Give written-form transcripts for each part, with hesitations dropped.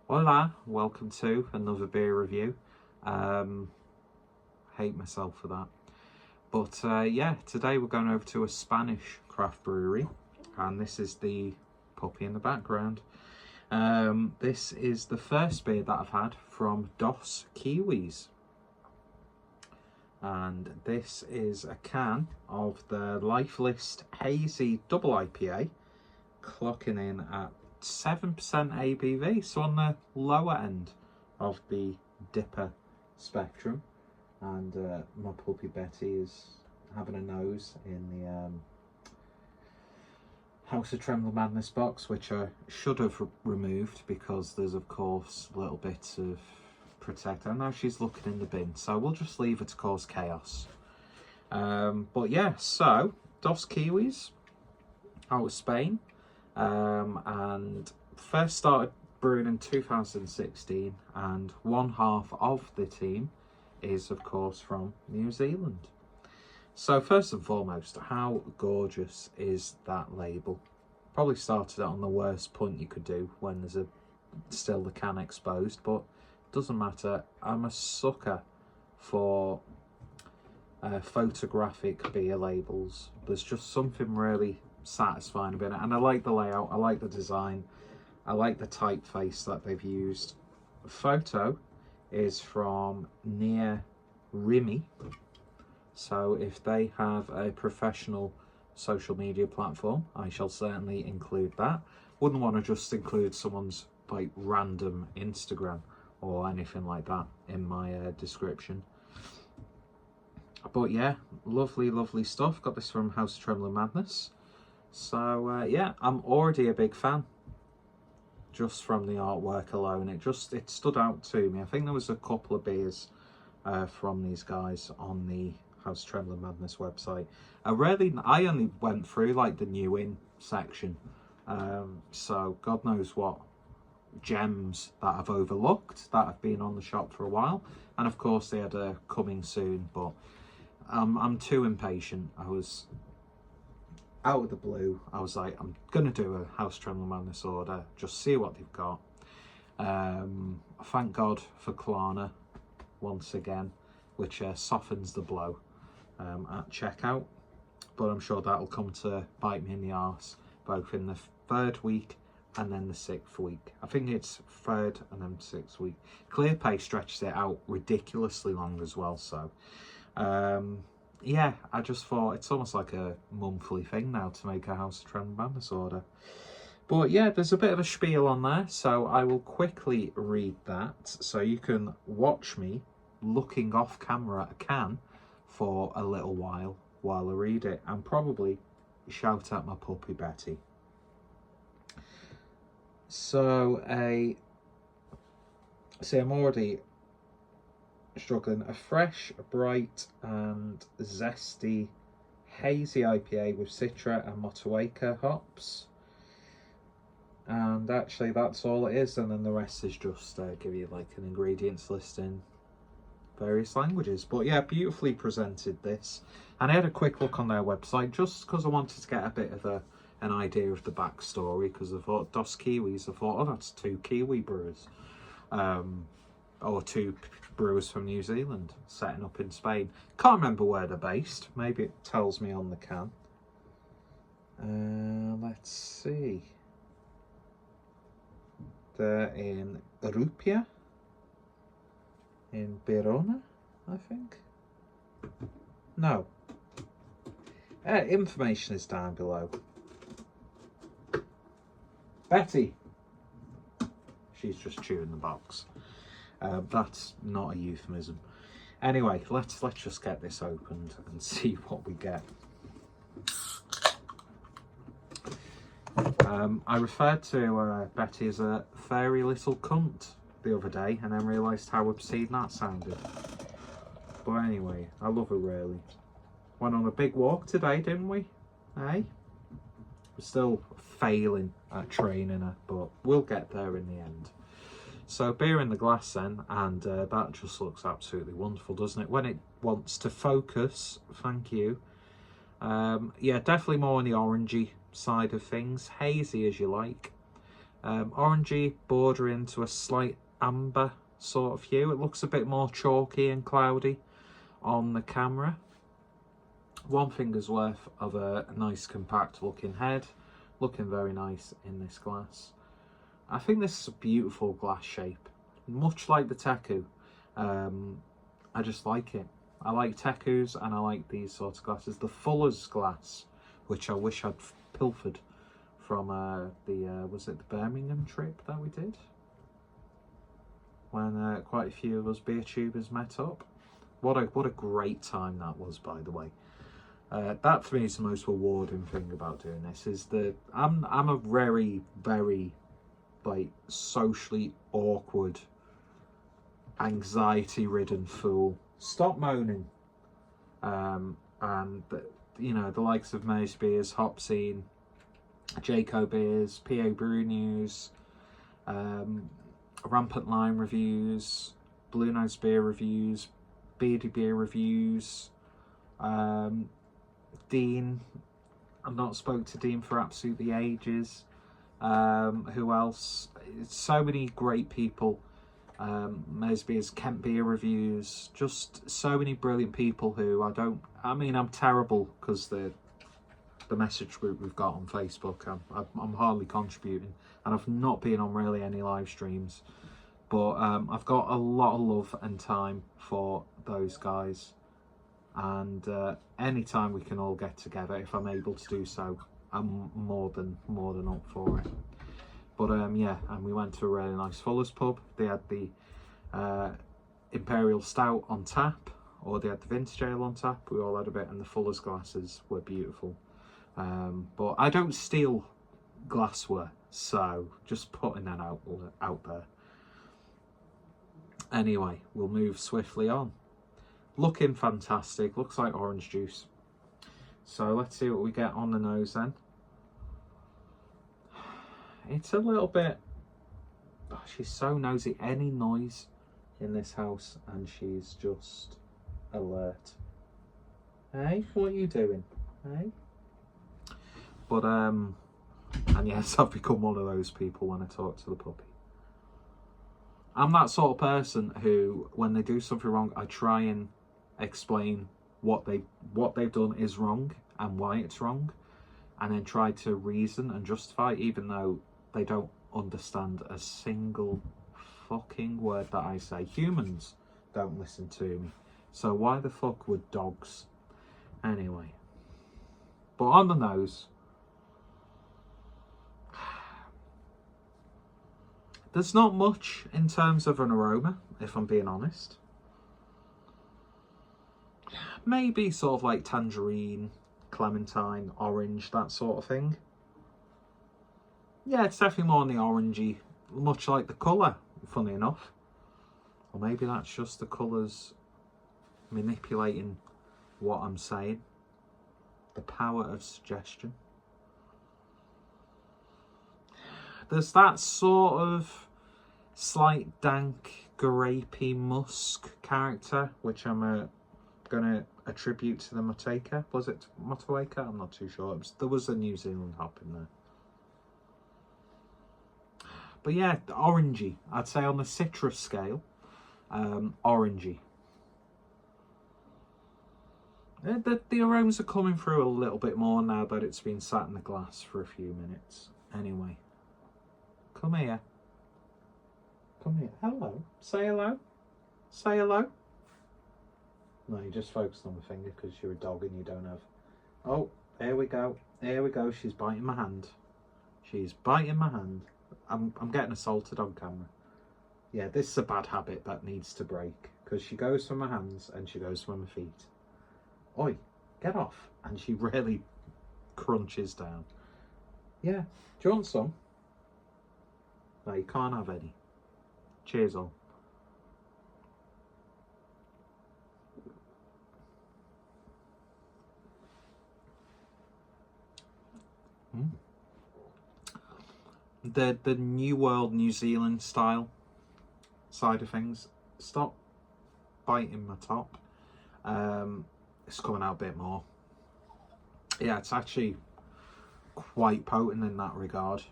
Hola, welcome to another beer review. Hate myself for that. But yeah, today we're going over to a Spanish craft brewery, and this is the puppy in the background. This is the first beer that I've had from DOSKIWIS. And this is a can of the Life List Hazy Double IPA, clocking in at 7% ABV, so on the lower end of the dipper spectrum. And my puppy Betty is having a nose in the House of Trembler Madness box, which I should have removed because there's of course little bits of protector. And now she's looking in the bin, so we'll just leave her to cause chaos. But yeah, so DOSKIWIS out of Spain. And first started brewing in 2016, and one half of the team is of course from New Zealand. So first and foremost, how gorgeous is that label? Probably started on the worst point you could do when there's still the can exposed, but it doesn't matter. I'm a sucker for photographic beer labels. There's just something really satisfying about it, and I like the layout, I like the design, I like the typeface that they've used. The photo is from Nir Himi, so if they have a professional social media platform, I shall certainly include that. Wouldn't want to just include someone's like random Instagram or anything like that in my description. But yeah, lovely stuff. Got this from House of Trembler Madness. So yeah, I'm already a big fan just from the artwork alone. It stood out to me. I think there was a couple of beers from these guys on the House of Trembler Madness website. I only went through like the new in section, so God knows what gems that I've overlooked that have been on the shop for a while. And of course they had a coming soon, but I'm too impatient. I was out of the blue, I was like, I'm gonna do a House Trembler Madness order, just see what they've got. Thank God for Klarna once again, which softens the blow at checkout, but I'm sure that'll come to bite me in the arse, both in the third week and then the sixth week. I think it's third and then sixth week. ClearPay stretches it out ridiculously long as well, so yeah, I just thought it's almost like a monthly thing now to make a House of Trembler Madness order. But yeah, there's a bit of a spiel on there, so I will quickly read that so you can watch me looking off camera at a can for a little while I read it, and probably shout at my puppy Betty. So I'm already struggling. A fresh, bright and zesty hazy IPA with Citra and Motueka hops, and actually that's all it is, and then the rest is just give you like an ingredients list in various languages. But yeah, beautifully presented this, and I had a quick look on their website just because I wanted to get a bit of an idea of the backstory, because I thought DOSKIWIS, I thought, oh, that's two Kiwi brewers, or two brewers from New Zealand setting up in Spain. Can't remember where they're based. Maybe it tells me on the can. Let's see. They're in Rupia, in Verona, I think. No. Information is down below. Betty. She's just chewing the box. That's not a euphemism. Anyway, let's just get this opened and see what we get. I referred to Betty as a fairy little cunt the other day, and then realised how obscene that sounded. But anyway, I love her really. Went on a big walk today, didn't we? Eh? We're still failing at training her, but we'll get there in the end. So beer in the glass then, and that just looks absolutely wonderful, doesn't it? When it wants to focus, thank you. Yeah, definitely more on the orangey side of things, hazy as you like. Orangey, bordering to a slight amber sort of hue. It looks a bit more chalky and cloudy on the camera. One finger's worth of a nice compact looking head, looking very nice in this glass. I think this is a beautiful glass shape, much like the Teku. I just like it. I like Tekus and I like these sorts of glasses. The Fuller's glass, which I wish I'd pilfered from was it the Birmingham trip that we did? When quite a few of us beer tubers met up. What a great time that was, by the way. That for me is the most rewarding thing about doing this, is that I'm a very, very like socially awkward, anxiety-ridden fool. Stop moaning. And you know, the likes of Maze Beers, Hop Scene, Jayco Beers, PA Brew News, Rampant Lime reviews, Blue Nose Beer reviews, Beardy Beer reviews, Dean. I've not spoke to Dean for absolutely ages. Who else? So many great people. Maze Beers, Kent Beer reviews, just so many brilliant people who I'm terrible because the message group we've got on Facebook, I'm hardly contributing, and I've not been on really any live streams, but I've got a lot of love and time for those guys, and anytime we can all get together, if I'm able to do so, I'm more than up for it. But yeah, and we went to a really nice Fuller's pub. They had the Imperial Stout on tap, or they had the Vintage Ale on tap. We all had a bit, and the Fuller's glasses were beautiful. But I don't steal glassware, so just putting that out there. Anyway, we'll move swiftly on. Looking fantastic, looks like orange juice. So let's see what we get on the nose then. It's a little bit, oh, she's so nosy. Any noise in this house and she's just alert. Hey, what are you doing? Hey? But and yes, I've become one of those people when I talk to the puppy. I'm that sort of person who, when they do something wrong, I try and explain what they've done is wrong and why it's wrong, and then try to reason and justify, even though they don't understand a single fucking word that I say. Humans don't listen to me, so why the fuck would dogs? Anyway, but on the nose, there's not much in terms of an aroma, if I'm being honest. Maybe sort of like tangerine, clementine, orange, that sort of thing. Yeah, it's definitely more on the orangey, much like the colour, funny enough. Or maybe that's just the colours manipulating what I'm saying. The power of suggestion. There's that sort of slight dank, grapey musk character, which I'm going to attribute to the Motueka. Was it Motueka? I'm not too sure. There was a New Zealand hop in there. But yeah, orangey. I'd say on the citrus scale, orangey. The aromas are coming through a little bit more now that it's been sat in the glass for a few minutes. Anyway, come here. Come here. Hello. Say hello. Say hello. No, you just focused on the finger because you're a dog and you don't have... Oh, there we go. There we go. She's biting my hand. She's biting my hand. I'm getting assaulted on camera. Yeah, this is a bad habit that needs to break, because she goes for my hands and she goes for my feet. Oi, get off. And she really crunches down. Yeah, do you want some? No, you can't have any. Cheers all. The New World New Zealand style side of things. Stop biting my top. It's coming out a bit more. Yeah, it's actually quite potent in that regard.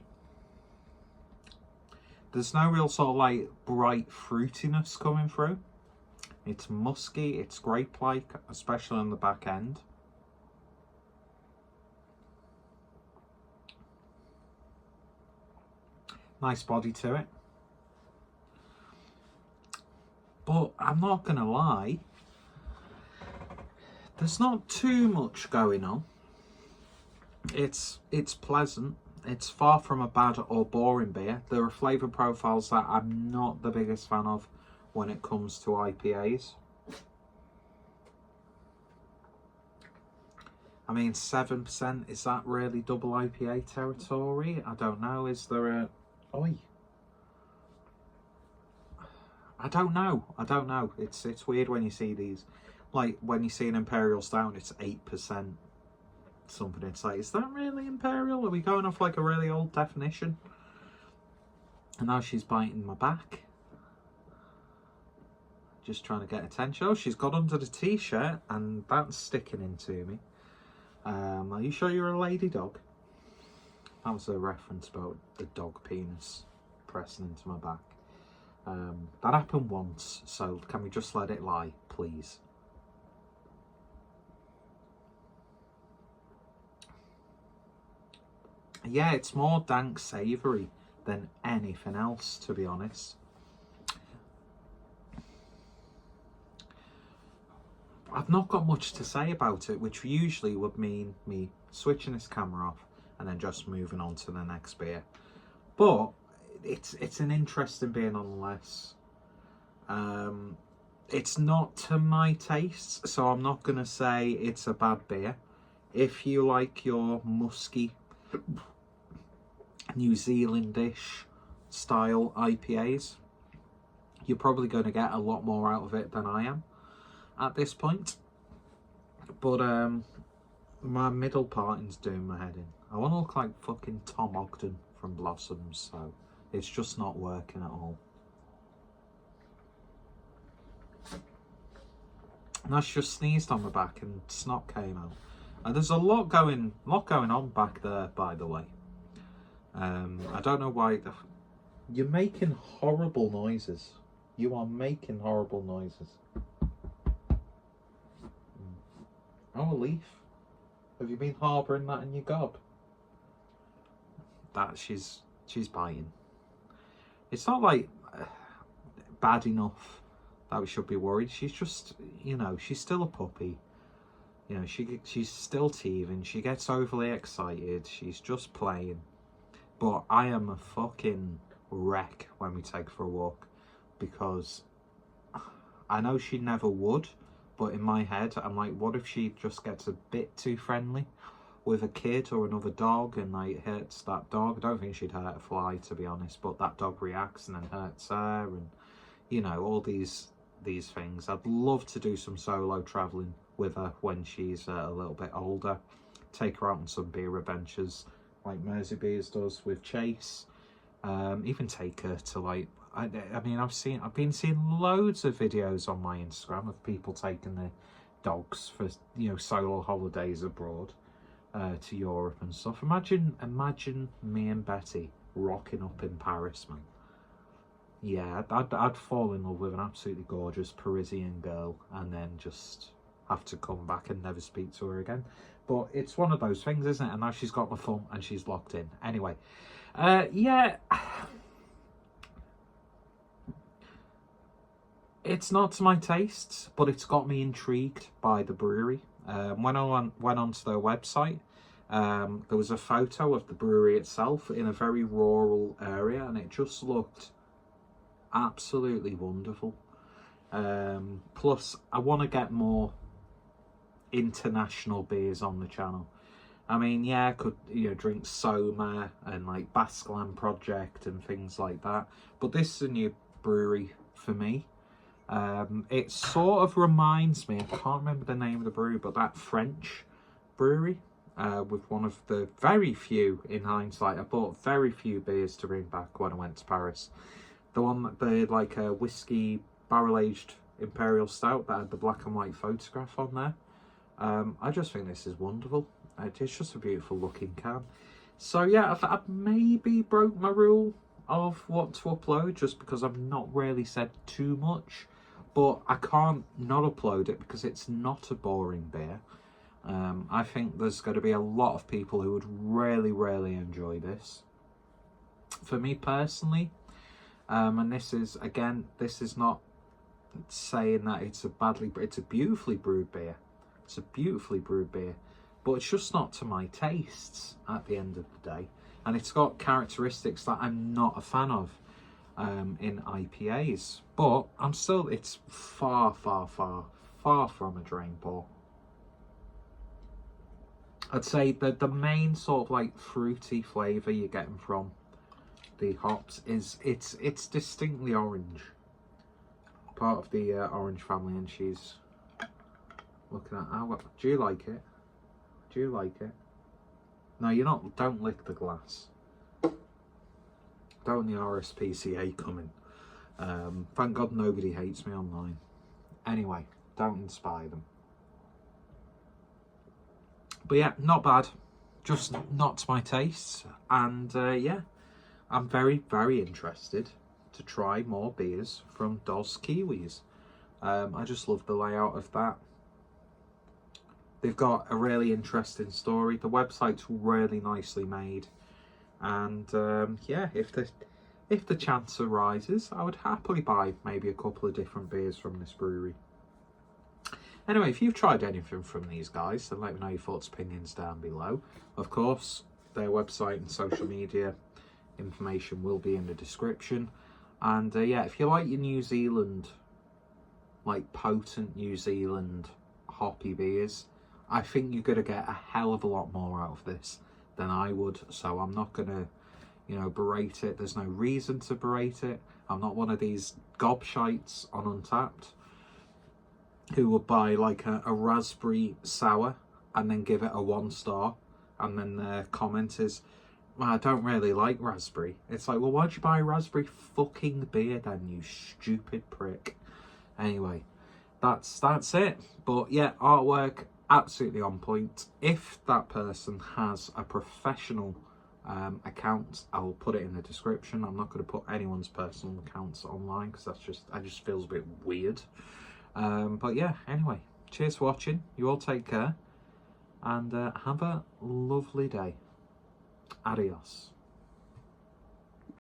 there's no real sort of like bright fruitiness coming through. It's musky, it's grape-like, especially on the back end. Nice body to it. But I'm not gonna lie, there's not too much going on. It's pleasant. It's far from a bad or boring beer. There are flavour profiles that I'm not the biggest fan of when it comes to IPAs. I mean, 7%, is that really double IPA territory? I don't know. Is there a... Oi. I don't know. It's weird when you see these. Like, when you see an Imperial Stout, it's 8%. Something, it's like, is that really Imperial? Are we going off like a really old definition? And now she's biting my back. Just trying to get attention. Oh, she's got under the t-shirt and that's sticking into me. Are you sure you're a lady dog? That was a reference about the dog penis pressing into my back. That happened once, so can we just let it lie, please? Yeah, it's more dank savoury than anything else, to be honest. I've not got much to say about it, which usually would mean me switching this camera off and then just moving on to the next beer. But it's an interesting beer nonetheless. It's not to my taste, so I'm not going to say it's a bad beer. If you like your musky New Zealandish style IPAs, you're probably going to get a lot more out of it than I am at this point. But my middle parting's doing my head in. I want to look like fucking Tom Ogden from Blossoms, so it's just not working at all. And that's just sneezed on my back and snot came out. There's a lot going on back there, by the way. I don't know why. You're making horrible noises. You are making horrible noises. Oh, a leaf. Have you been harbouring that in your gob? That she's biting. It's not like bad enough that we should be worried. She's just, you know, she's still a puppy. You know, she's still teething. She gets overly excited. She's just playing. But I am a fucking wreck when we take her for a walk, because I know she never would, but in my head I'm like, what if she just gets a bit too friendly with a kid or another dog and like hurts that dog? I don't think she'd hurt a fly, to be honest, but that dog reacts and then hurts her, and you know, all these things. I'd love to do some solo travelling with her when she's a little bit older. Take her out on some beer adventures like Mersey Beers does with Chase. Even take her to like, I mean, I've been seeing loads of videos on my Instagram of people taking their dogs for, you know, solo holidays abroad to Europe and stuff. Imagine me and Betty rocking up in Paris, man. Yeah, I'd fall in love with an absolutely gorgeous Parisian girl and then just have to come back and never speak to her again. But it's one of those things, isn't it? And now she's got my thumb and she's locked in. Anyway, yeah. It's not to my tastes, but it's got me intrigued by the brewery. When I went onto their website, there was a photo of the brewery itself in a very rural area, and it just looked absolutely wonderful. Plus, I want to get more international beers on the channel. I mean, yeah, I could, you know, drink Soma and like Basqueland Project and things like that, but this is a new brewery for me. It sort of reminds me, I can't remember the name of the brewery, but that French brewery, with one of the very few, in hindsight, I bought very few beers to bring back when I went to Paris. The one that they had like a whiskey barrel-aged Imperial Stout that had the black and white photograph on there. I just think this is wonderful. It's just a beautiful looking can. So yeah, I've maybe broke my rule of what to upload, just because I've not really said too much, but I can't not upload it because it's not a boring beer. I think there's going to be a lot of people who would really enjoy this. For me personally, and this is, again, this is not saying that it's it's a beautifully brewed beer. It's a beautifully brewed beer, but it's just not to my tastes at the end of the day. And it's got characteristics that I'm not a fan of in IPAs. But it's far from a drain pour. I'd say that the main sort of like fruity flavour you're getting from the hops is it's distinctly orange. Part of the orange family, and she's looking at how. Do you like it? Do you like it? No, you're not. Don't lick the glass. Don't the RSPCA coming. Thank God nobody hates me online. Anyway, don't inspire them. But yeah, not bad. Just not to my tastes. And yeah, I'm very interested to try more beers from DOSKIWIS. I just love the layout of that. They've got a really interesting story. The website's really nicely made. And yeah, if the chance arises, I would happily buy maybe a couple of different beers from this brewery. Anyway, if you've tried anything from these guys, then let me know your thoughts, opinions down below. Of course, their website and social media information will be in the description. And yeah, if you like your New Zealand, like potent New Zealand hoppy beers, I think you're going to get a hell of a lot more out of this than I would. So I'm not going to, you know, berate it. There's no reason to berate it. I'm not one of these gobshites on Untappd who would buy like a raspberry sour and then give it a 1 star, and then their comment is, well, I don't really like raspberry. It's like, well, why'd you buy raspberry fucking beer then, you stupid prick? Anyway, that's it. But yeah, artwork absolutely on point. If that person has a professional account, I will put it in the description. I'm not going to put anyone's personal accounts online because that just feels a bit weird. But yeah, anyway, cheers for watching. You all take care and have a lovely day. Adios.